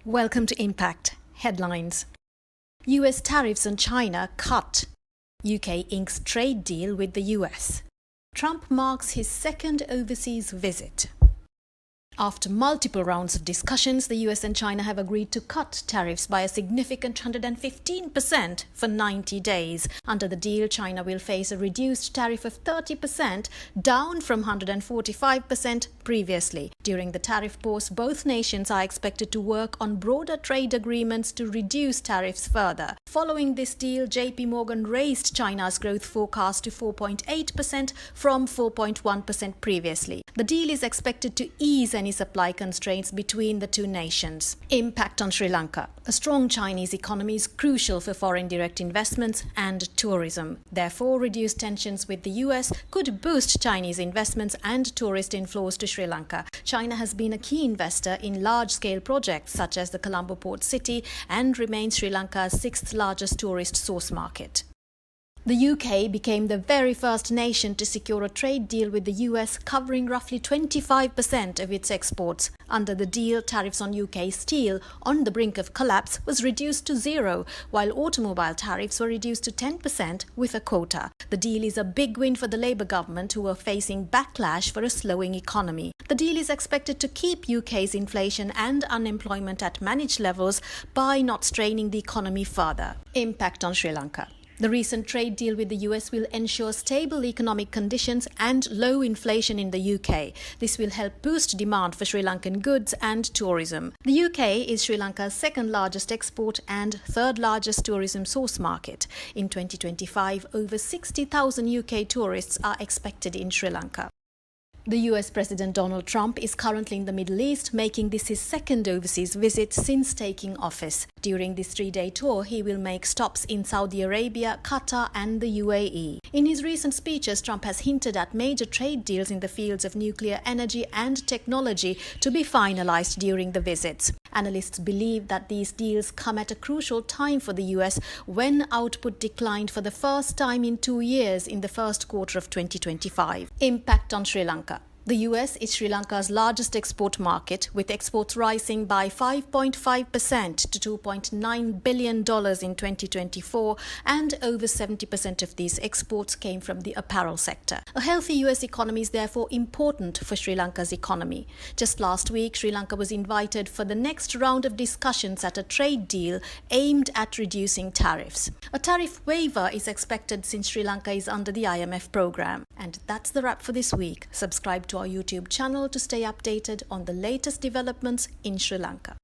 Welcome to Impact Headlines. US tariffs on China cut. UK inks trade deal with the US. Trump marks his second overseas visit. After multiple rounds of discussions, the US and China have agreed to cut tariffs by a significant 115% for 90 days. Under the deal, China will face a reduced tariff of 30%, down from 145% previously. During the tariff pause, both nations are expected to work on broader trade agreements to reduce tariffs further. Following this deal, JP Morgan raised China's growth forecast to 4.8% from 4.1% previously. The deal is expected to ease any supply constraints between the two nations. Impact on Sri Lanka. A strong Chinese economy is crucial for foreign direct investments and tourism. Therefore, reduced tensions with the US could boost Chinese investments and tourist inflows to Sri Lanka. China has been a key investor in large-scale projects such as the Colombo Port City and remains Sri Lanka's sixth largest tourist source market. The UK became the very first nation to secure a trade deal with the US covering roughly 25% of its exports. Under the deal, tariffs on UK steel, on the brink of collapse, was reduced to zero, while automobile tariffs were reduced to 10% with a quota. The deal is a big win for the Labour government, who are facing backlash for a slowing economy. The deal is expected to keep UK's inflation and unemployment at managed levels by not straining the economy further. Impact on Sri Lanka. The recent trade deal with the US will ensure stable economic conditions and low inflation in the UK. This will help boost demand for Sri Lankan goods and tourism. The UK is Sri Lanka's second largest export and third largest tourism source market. In 2025, over 60,000 UK tourists are expected in Sri Lanka. The US President Donald Trump is currently in the Middle East, making this his second overseas visit since taking office. During this three-day tour, he will make stops in Saudi Arabia, Qatar and the UAE. In his recent speeches, Trump has hinted at major trade deals in the fields of nuclear energy and technology to be finalized during the visits. Analysts believe that these deals come at a crucial time for the US when output declined for the first time in 2 years in the first quarter of 2025. Impact on Sri Lanka. The US is Sri Lanka's largest export market, with exports rising by 5.5% to $2.9 billion in 2024, and over 70% of these exports came from the apparel sector. A healthy US economy is therefore important for Sri Lanka's economy. Just last week, Sri Lanka was invited for the next round of discussions at a trade deal aimed at reducing tariffs. A tariff waiver is expected since Sri Lanka is under the IMF program. And that's the wrap for this week. Subscribe to our YouTube channel to stay updated on the latest developments in Sri Lanka.